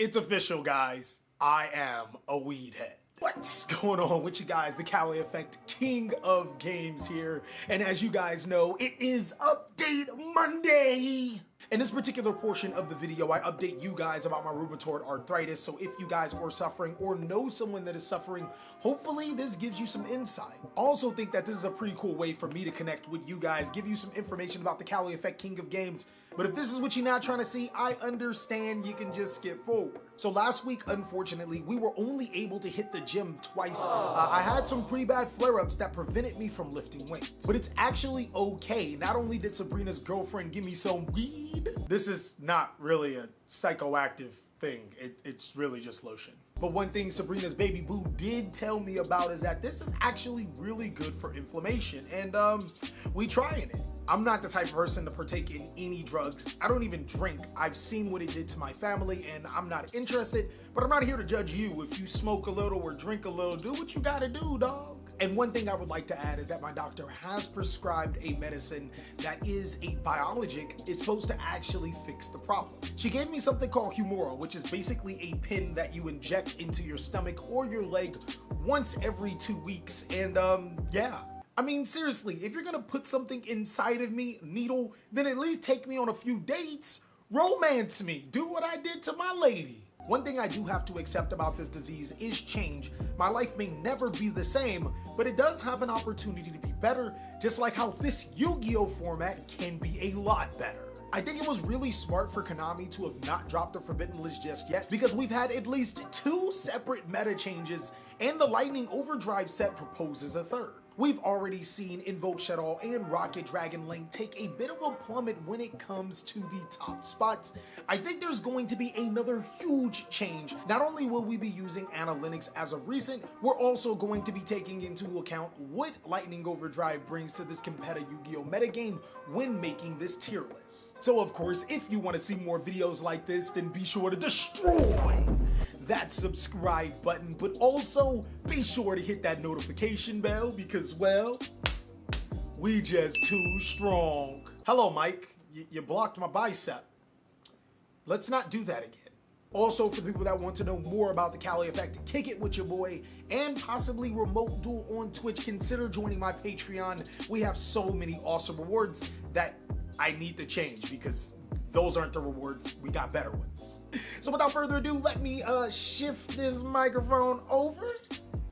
It's official, guys. I am a weed head. What's going on with you guys? The TheCaliEffect, king of games here. And as you guys know, it is Update Monday. In this particular portion of the video, I update you guys about my rheumatoid arthritis. So if you guys are suffering or know someone that is suffering, hopefully this gives you some insight. I also think that this is a pretty cool way for me to connect with you guys, give you some information about the TheCaliEffect, king of games. But if this is what you're not trying to see, I understand. You can just skip forward. So last week, unfortunately, we were only able to hit the gym twice. I had some pretty bad flare-ups that prevented me from lifting weights. But it's actually okay. Not only did Sabrina's girlfriend give me some weed, this is not really a psychoactive thing. It's really just lotion. But one thing Sabrina's baby boo did tell me about is that this is actually really good for inflammation, and we trying it. I'm not the type of person to partake in any drugs. I don't even drink. I've seen what it did to my family and I'm not interested, but I'm not here to judge you. If you smoke a little or drink a little, do what you gotta do, dog. And one thing I would like to add is that my doctor has prescribed a medicine that is a biologic. It's supposed to actually fix the problem. She gave me something called Humora, which is basically a pin that you inject into your stomach or your leg once every 2 weeks. And yeah. I mean, seriously, if you're gonna put something inside of me, needle, then at least take me on a few dates, romance me, do what I did to my lady. One thing I do have to accept about this disease is change. My life may never be the same, but it does have an opportunity to be better, just like how this Yu-Gi-Oh format can be a lot better. I think it was really smart for Konami to have not dropped the Forbidden List just yet, because we've had at least 2 separate meta changes, and the Lightning Overdrive set proposes a third. We've already seen Invoke Shadow and Rocket Dragon Link take a bit of a plummet when it comes to the top spots. I think there's going to be another huge change. Not only will we be using analytics as of recent, we're also going to be taking into account what Lightning Overdrive brings to this competitive Yu-Gi-Oh metagame when making this tier list. So of course, if you want to see more videos like this, then be sure to destroy that subscribe button, but also be sure to hit that notification bell because, well, we just too strong. Hello, Mike. You blocked my bicep. Let's not do that again. Also, for the people that want to know more about the TheCaliEffect, kick it with your boy, and possibly remote duel on Twitch, consider joining my Patreon. We have so many awesome rewards that I need to change because those aren't the rewards, we got better ones. So without further ado, let me shift this microphone over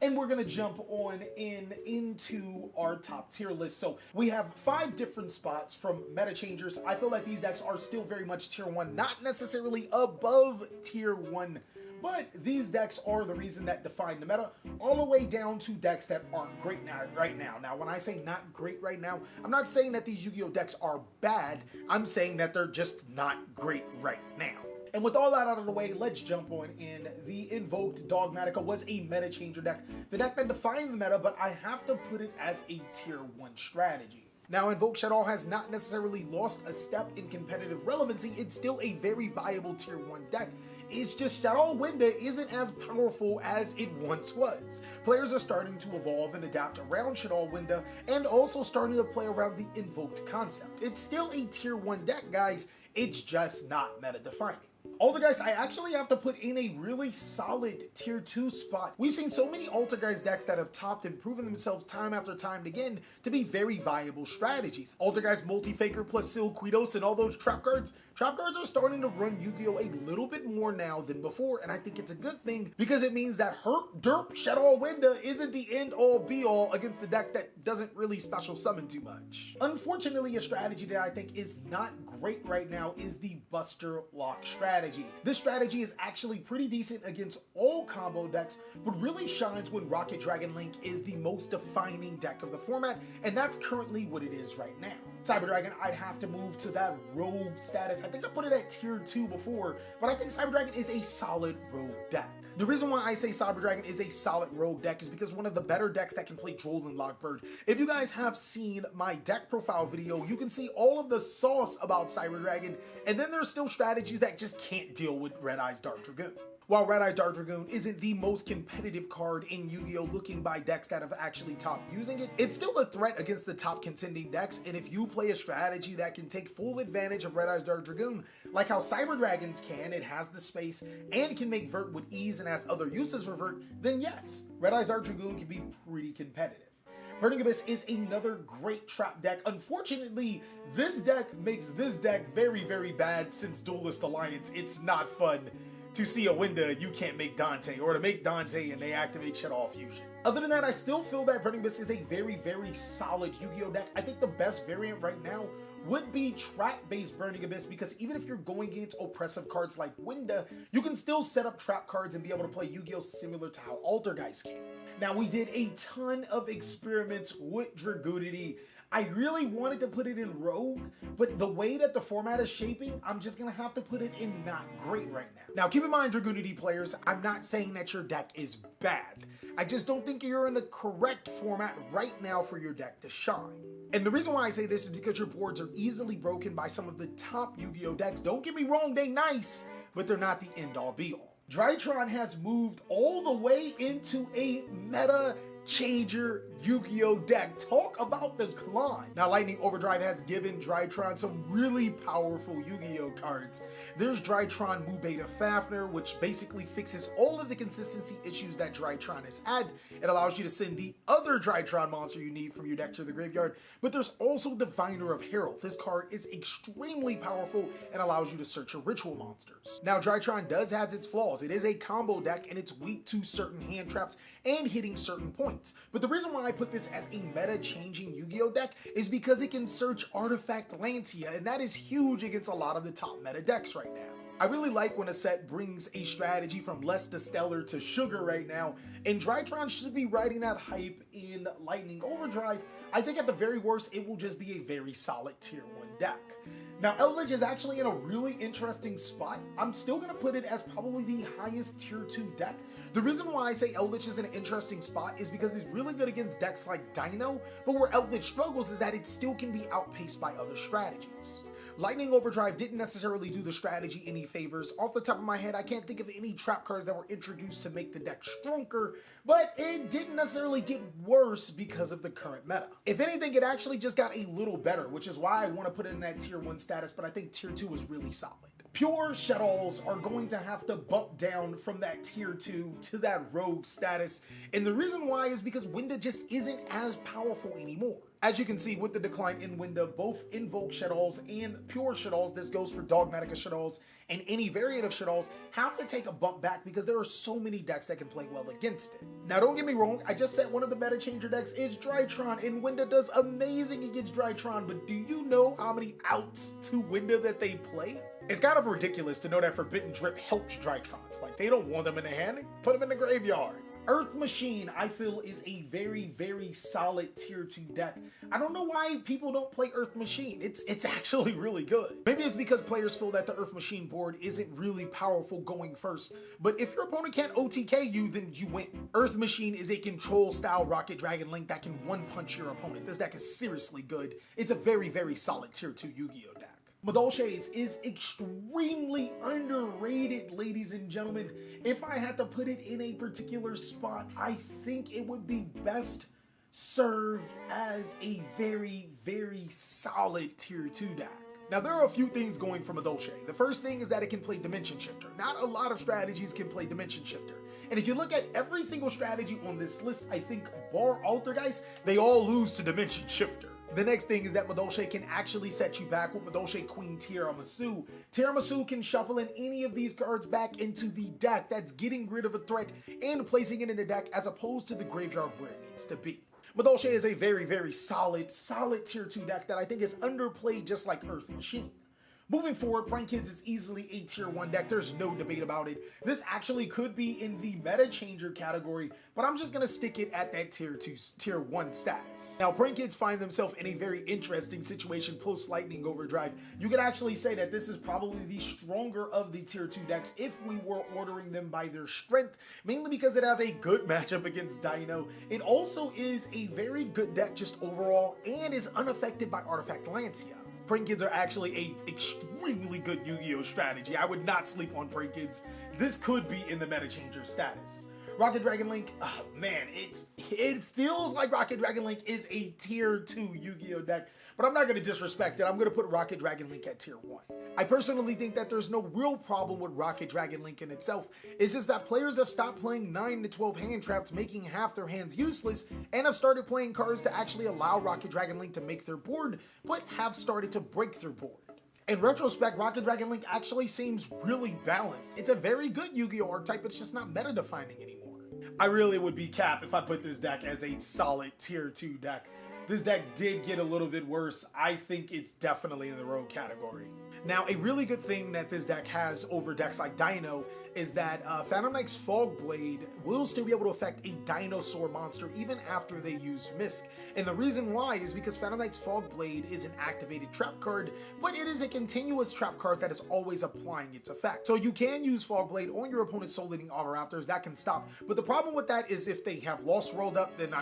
and we're gonna jump on into our top tier list. So we have 5 different spots from meta changers. I feel like these decks are still very much tier 1, not necessarily above tier 1, but these decks are the reason that define the meta, all the way down to decks that aren't great right now. Now, when I say not great right now, I'm not saying that these Yu-Gi-Oh decks are bad. I'm saying that they're just not great right now. And with all that out of the way, let's jump on in. The Invoked Dogmatica was a meta changer deck, the deck that defined the meta, but I have to put it as a tier 1 strategy. Now, Invoke Shadow has not necessarily lost a step in competitive relevancy. It's still a very viable tier 1 deck. It's just Shadow Winda isn't as powerful as it once was. Players are starting to evolve and adapt around Shadow Winda and also starting to play around the Invoked concept. It's still a tier 1 deck, guys. It's just not meta defining. Altergeist, I actually have to put in a really solid tier 2 spot. We've seen so many Altergeist decks that have topped and proven themselves time after time again to be very viable strategies. Altergeist Multi-Faker plus Silquidos and all those trap cards are starting to run Yu-Gi-Oh a little bit more now than before, and I think it's a good thing because it means that Derp Shadow Winda isn't the end-all be-all against a deck that doesn't really special summon too much. Unfortunately, a strategy that I think is not great right now is the Buster Lock strategy. This strategy is actually pretty decent against all combo decks, but really shines when Rocket Dragon Link is the most defining deck of the format, and that's currently what it is right now. Cyber Dragon, I'd have to move to that rogue status. I think I put it at tier 2 before, but I think Cyber Dragon is a solid rogue deck. The reason why I say Cyber Dragon is a solid rogue deck is because one of the better decks that can play Droll and Lockbird. If you guys have seen my deck profile video, you can see all of the sauce about Cyber Dragon, and then there's still strategies that just can't deal with Red Eyes Dark Dragoon. While Red-Eyes Dark Dragoon isn't the most competitive card in Yu-Gi-Oh! Looking by decks that have actually topped using it, it's still a threat against the top contending decks, and if you play a strategy that can take full advantage of Red-Eyes Dark Dragoon, like how Cyber Dragons can, it has the space, and can make Vert with ease and has other uses for Vert, then yes, Red-Eyes Dark Dragoon can be pretty competitive. Burning Abyss is another great trap deck. Unfortunately, this deck makes this deck very, very bad since Duelist Alliance. It's not fun to see a window you can't make Dante, or to make Dante and they activate Shut-Off Fusion. Other than that, I still feel that Burning Abyss is a very, very solid Yu-Gi-Oh! Deck. I think the best variant right now would be trap-based Burning Abyss, because even if you're going against oppressive cards like Winda, you can still set up trap cards and be able to play Yu-Gi-Oh! Similar to how Altergeist can. Now, we did a ton of experiments with Dragoonity. I really wanted to put it in Rogue, but the way that the format is shaping, I'm just gonna have to put it in Not Great right now. Now, keep in mind, Dragoonity players, I'm not saying that your deck is bad. I just don't think you're in the correct format right now for your deck to shine. And the reason why I say this is because your boards are easily broken by some of the top Yu-Gi-Oh! Decks. Don't get me wrong, they nice, but they're not the end-all be-all. Drytron has moved all the way into a meta changer Yu-Gi-Oh! Deck. Talk about the climb. Now, Lightning Overdrive has given Drytron some really powerful Yu-Gi-Oh! Cards. There's Drytron Mu Beta Fafnir, which basically fixes all of the consistency issues that Drytron has had. It allows you to send the other Drytron monster you need from your deck to the graveyard. But there's also Diviner of Herald. This card is extremely powerful and allows you to search your ritual monsters. Now, Drytron does have its flaws. It is a combo deck and it's weak to certain hand traps and hitting certain points. But the reason why I put this as a meta-changing Yu-Gi-Oh! Deck is because it can search Artifact Lancia, and that is huge against a lot of the top meta decks right now. I really like when a set brings a strategy from less to stellar to sugar right now, and Drytron should be riding that hype in Lightning Overdrive. I think at the very worst, it will just be a very solid tier 1 deck. Now, Eldlich is actually in a really interesting spot. I'm still going to put it as probably the highest tier 2 deck. The reason why I say Eldlich is in an interesting spot is because he's really good against decks like Dino, but where Eldlich struggles is that it still can be outpaced by other strategies. Lightning Overdrive didn't necessarily do the strategy any favors. Off the top of my head, I can't think of any trap cards that were introduced to make the deck stronger, but it didn't necessarily get worse because of the current meta. If anything, it actually just got a little better, which is why I want to put it in that tier 1 status, but I think tier 2 is really solid. Pure Shadows are going to have to bump down from that tier 2 to that rogue status, and the reason why is because Winda just isn't as powerful anymore. As you can see with the decline in Winda, both Invoke Shadows and Pure Shadows, this goes for Dogmatica Shadows and any variant of Shadows, have to take a bump back because there are so many decks that can play well against it. Now, don't get me wrong, I just said one of the meta changer decks is Drytron, and Winda does amazing against Drytron, but do you know how many outs to Winda that they play? It's kind of ridiculous to know that Forbidden Drip helps Drytrons. Like, they don't want them in the hand, they put them in the graveyard. Earth Machine, I feel, is a very, very solid tier 2 deck. I don't know why people don't play Earth Machine. It's actually really good. Maybe it's because players feel that the Earth Machine board isn't really powerful going first, but if your opponent can't OTK you, then you win. Earth Machine is a control-style Rocket Dragon Link that can one-punch your opponent. This deck is seriously good. It's a very, very solid tier 2 Yu-Gi-Oh! Deck. Madolches is extremely underrated, ladies and gentlemen. If I had to put it in a particular spot, I think it would be best served as a very, very solid tier 2 deck. Now, there are a few things going for Madolche. The first thing is that it can play Dimension Shifter. Not a lot of strategies can play Dimension Shifter. And if you look at every single strategy on this list, I think bar Altergeist, they all lose to Dimension Shifter. The next thing is that Madolche can actually set you back with Madolche Queen Tiramisu. Tiramisu can shuffle in any of these cards back into the deck. That's getting rid of a threat and placing it in the deck as opposed to the graveyard where it needs to be. Madolche is a very, very solid tier 2 deck that I think is underplayed just like Earth Machine. Moving forward, Prank Kids is easily a tier 1 deck. There's no debate about it. This actually could be in the meta changer category, but I'm just gonna stick it at that tier 1 status. Now, Prank Kids find themselves in a very interesting situation post Lightning Overdrive. You could actually say that this is probably the stronger of the tier 2 decks if we were ordering them by their strength, mainly because it has a good matchup against Dino. It also is a very good deck just overall and is unaffected by Artifact Lancia. Prank Kids are actually a extremely good Yu-Gi-Oh strategy. I would not sleep on Prank Kids. This could be in the meta changer status. Rocket Dragon Link, oh man, it feels like Rocket Dragon Link is a tier 2 Yu-Gi-Oh deck, but I'm not going to disrespect it. I'm going to put Rocket Dragon Link at tier 1. I personally think that there's no real problem with Rocket Dragon Link in itself. It's just that players have stopped playing 9 to 12 hand traps, making half their hands useless, and have started playing cards to actually allow Rocket Dragon Link to make their board, but have started to break their board. In retrospect, Rocket Dragon Link actually seems really balanced. It's a very good Yu-Gi-Oh archetype, it's just not meta defining anymore. I really would be cap if I put this deck as a solid tier 2 deck. This deck did get a little bit worse. I think it's definitely in the rogue category. Now, a really good thing that this deck has over decks like Dino is that Phantom Knight's Fog Blade will still be able to affect a dinosaur monster even after they use Misk. And the reason why is because Phantom Knight's Fog Blade is an activated trap card, but it is a continuous trap card that is always applying its effect. So you can use Fog Blade on your opponent's Soul Eating Raptors, that can stop. But the problem with that is if they have Lost World up, then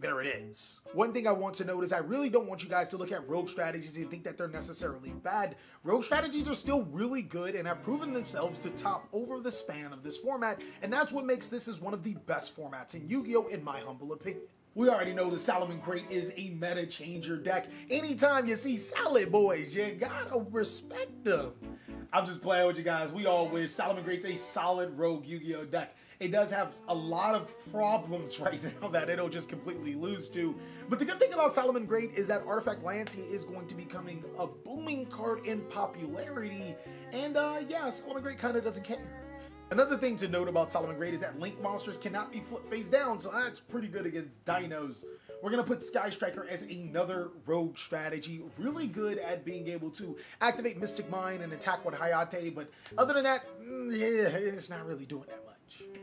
there it is. One thing I want to note is I really don't want you guys to look at rogue strategies and think that they're necessarily bad. Rogue strategies are still really good and have proven themselves to top over the span of this format, and that's what makes this as one of the best formats in Yu-Gi-Oh! In my humble opinion. We already know the Salomon Crate is a meta changer deck. Anytime you see Salad Boys, you gotta respect them. I'm just playing with you guys. We all wish Salomon Crate's a solid rogue Yu-Gi-Oh! Deck. It does have a lot of problems right now that it'll just completely lose to. But the good thing about Salomon Crate is that Artifact Lancea is going to be becoming a booming card in popularity. And yeah, Salomon Crate kind of doesn't care. Another thing to note about Salomon Crate is that Link monsters cannot be flipped face down, so that's pretty good against dinos. We're going to put Sky Striker as another rogue strategy, really good at being able to activate Mystic Mine and attack with Hayate, but other than that, it's not really doing that much.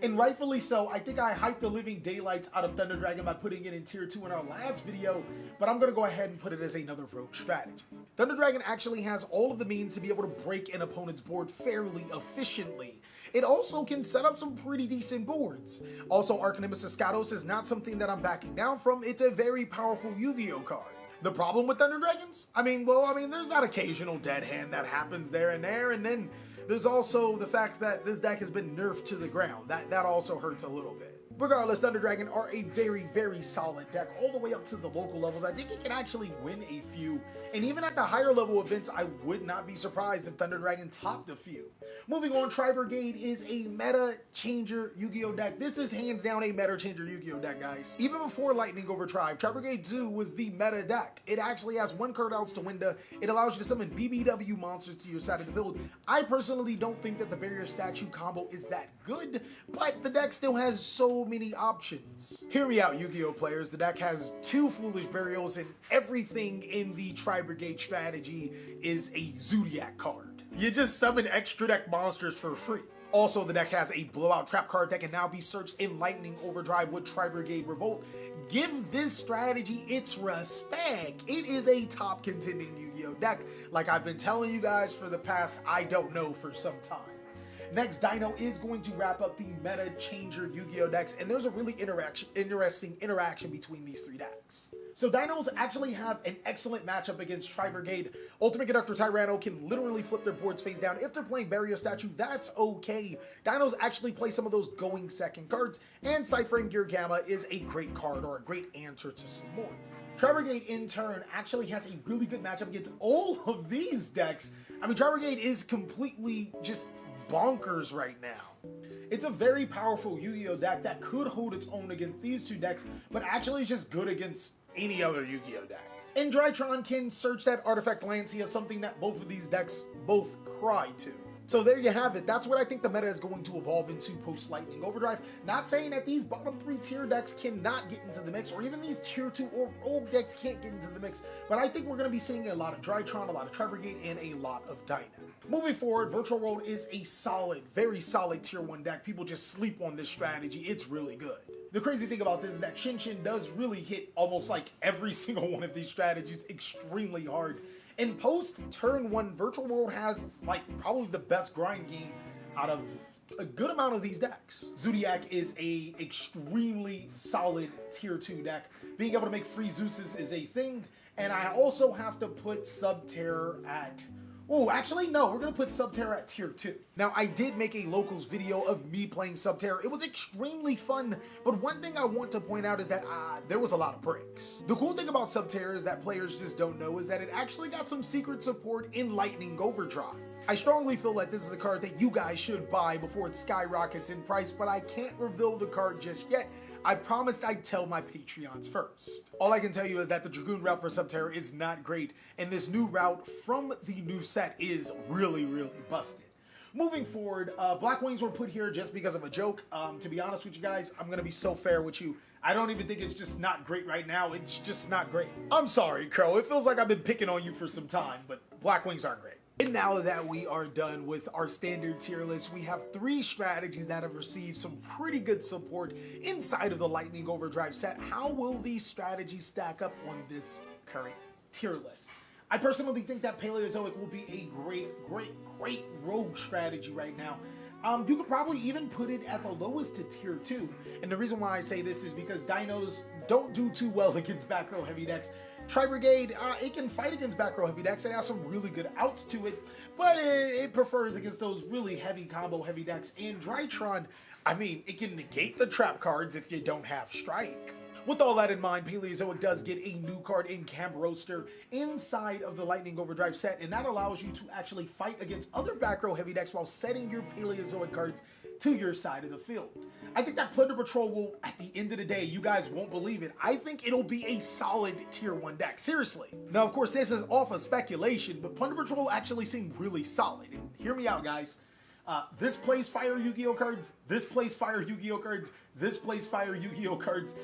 And rightfully so. I think I hyped the living daylights out of Thunder Dragon by putting it in tier 2 in our last video, but I'm going to go ahead and put it as another rogue strategy. Thunder Dragon actually has all of the means to be able to break an opponent's board fairly efficiently. It also can set up some pretty decent boards. Also, Archnemesis Skados is not something that I'm backing down from. It's a very powerful Yu-Gi-Oh card. The problem with Thunder Dragons? There's that occasional dead hand that happens there, and then there's also the fact that this deck has been nerfed to the ground. That also hurts a little bit. Regardless, Thunder Dragon are a very, very solid deck all the way up to the local levels. I think it can actually win a few. And even at the higher level events, I would not be surprised if Thunder Dragon topped a few. Moving on, Tri-Brigade is a meta changer Yu-Gi-Oh deck. This is hands down a meta changer Yu-Gi-Oh deck, guys. Even before Lightning Overdrive, Tri-Brigade 2 was the meta deck. It actually has 1 card outs to window. It allows you to summon BBW monsters to your side of the field. I personally don't think that the Barrier Statue combo is that good, but the deck still has so many options. Hear me out, Yu-Gi-Oh players. The deck has 2 Foolish Burials, and everything in the Tri-Brigade strategy is a Zodiac card. You just summon extra deck monsters for free. Also, the deck has a blowout trap card that can now be searched in Lightning Overdrive with Tri-Brigade Revolt. Give this strategy its respect. It is a top contending Yu-Gi-Oh deck, like I've been telling you guys for the past, for some time. Next, Dino is going to wrap up the meta changer Yu-Gi-Oh decks, and there's a really interesting interaction between these 3 decks. So Dinos actually have an excellent matchup against Tri-Brigade. Ultimate Conductor Tyranno can literally flip their boards face down. If they're playing Barrier Statue, that's okay. Dinos actually play some of those going second cards, and Cypher Gear Gamma is a great card or a great answer to some more. Tri-Brigade, in turn, actually has a really good matchup against all of these decks. Tri-Brigade is completely just bonkers right now. It's a very powerful Yu-Gi-Oh deck that could hold its own against these 2 decks, but actually is just good against any other Yu-Gi-Oh deck. And Drytron can search that Artifact Lancea, something that both of these decks both cry to. So there you have it. That's what I think the meta is going to evolve into post-Lightning Overdrive. Not saying that these bottom 3 tier decks cannot get into the mix, or even these tier 2 or rogue decks can't get into the mix, but I think we're going to be seeing a lot of Drytron, a lot of Tri-Brigade, and a lot of Dino. Moving forward, Virtual World is a solid, very solid tier 1 deck. People just sleep on this strategy. It's really good. The crazy thing about this is that Shin does really hit almost like every single one of these strategies extremely hard. In post turn 1, Virtual World has probably the best grind game out of a good amount of these decks. Zodiac is a extremely solid tier 2 deck. Being able to make free Zeuses is a thing, And I also have to put Subterror at... Oh, actually, no, we're going to put Subterror at tier 2. Now, I did make a locals video of me playing Subterror. It was extremely fun, but one thing I want to point out is that there was a lot of breaks. The cool thing about Subterror is that players just don't know is that it actually got some secret support in Lightning Overdrive. I strongly feel like this is a card that you guys should buy before it skyrockets in price, but I can't reveal the card just yet. I promised I'd tell my Patreons first. All I can tell you is that the Dragoon route for Subterror is not great, and this new route from the new set is really, really busted. Moving forward, Black Wings were put here just because of a joke. To be honest with you guys, I'm gonna be so fair with you. I don't even think it's just not great right now. It's just not great. I'm sorry, Crow. It feels like I've been picking on you for some time, but Black Wings aren't great. And now that we are done with our standard tier list, we have 3 strategies that have received some pretty good support inside of the Lightning Overdrive set. How will these strategies stack up on this current tier list? I personally think that Paleozoic will be a great rogue strategy right now. You could probably even put it at the lowest to tier 2. And the reason why I say this is because dinos don't do too well against back row heavy decks. Tri-Brigade, it can fight against back row heavy decks. It has some really good outs to it, but it prefers against those really heavy combo heavy decks. And Drytron, I mean, it can negate the trap cards if you don't have Strike. With all that in mind, Paleozoic does get a new card in Camp Roaster inside of the Lightning Overdrive set, and that allows you to actually fight against other back row heavy decks while setting your Paleozoic cards to your side of the field. I think that Plunder Patrol will, at the end of the day, you guys won't believe it, I think it'll be a solid tier 1 deck, seriously. Now, of course, this is off of speculation, but Plunder Patrol actually seemed really solid, and hear me out, guys. This plays fire Yu-Gi-Oh cards, this plays fire Yu-Gi-Oh cards, this plays fire Yu-Gi-Oh cards,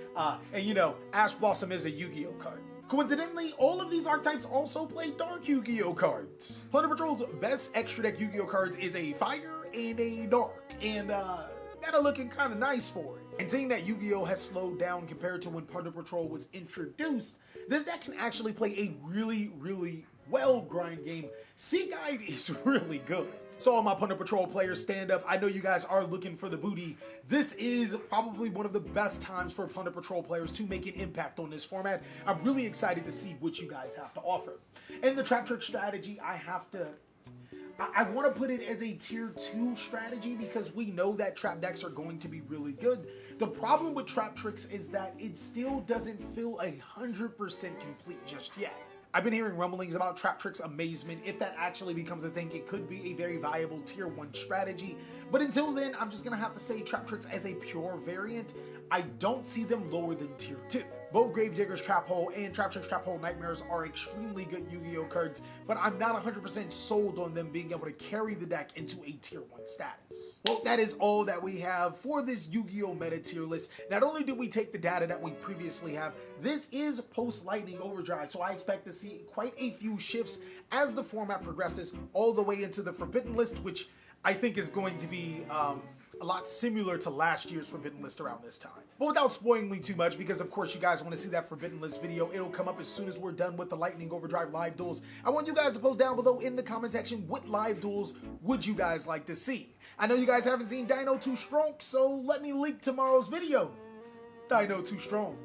and you know, Ash Blossom is a Yu-Gi-Oh card. Coincidentally, all of these archetypes also play dark Yu-Gi-Oh cards. Plunder Patrol's best extra deck Yu-Gi-Oh cards is a fire and a dark, and that are looking kind of nice for it. And seeing that Yu-Gi-Oh has slowed down compared to when Plunder Patrol was introduced, this deck can actually play a really well grind game. Sea Guide is really good. So all my Plunder Patrol players, stand up. I know you guys are looking for the booty. This is probably one of the best times for Plunder Patrol players to make an impact on this format. I'm really excited to see what you guys have to offer. And the Trap Trick strategy, I want to put it as a tier 2 strategy because we know that trap decks are going to be really good. The problem with Trap Tricks is that it still doesn't feel 100% complete just yet. I've been hearing rumblings about Trap Trick's Amazement. If that actually becomes a thing, it could be a very viable tier 1 strategy. But until then, I'm just going to have to say Trap Tricks as a pure variant. I don't see them lower than tier 2. Both Gravedigger's Trap Hole and Trap Trick's Trap Hole Nightmares are extremely good Yu-Gi-Oh cards, but I'm not 100% sold on them being able to carry the deck into a tier 1 status. Well, that is all that we have for this Yu-Gi-Oh meta tier list. Not only did we take the data that we previously have, this is post-Lightning Overdrive, so I expect to see quite a few shifts as the format progresses all the way into the Forbidden List, which I think is going to be a lot similar to last year's Forbidden List around this time. But without spoiling too much, because of course you guys want to see that Forbidden List video, it'll come up as soon as we're done with the Lightning Overdrive live duels. I want you guys to post down below in the comment section what live duels would you guys like to see. I know you guys haven't seen Dino Too Strong, so let me leak tomorrow's video. Dino Too Strong.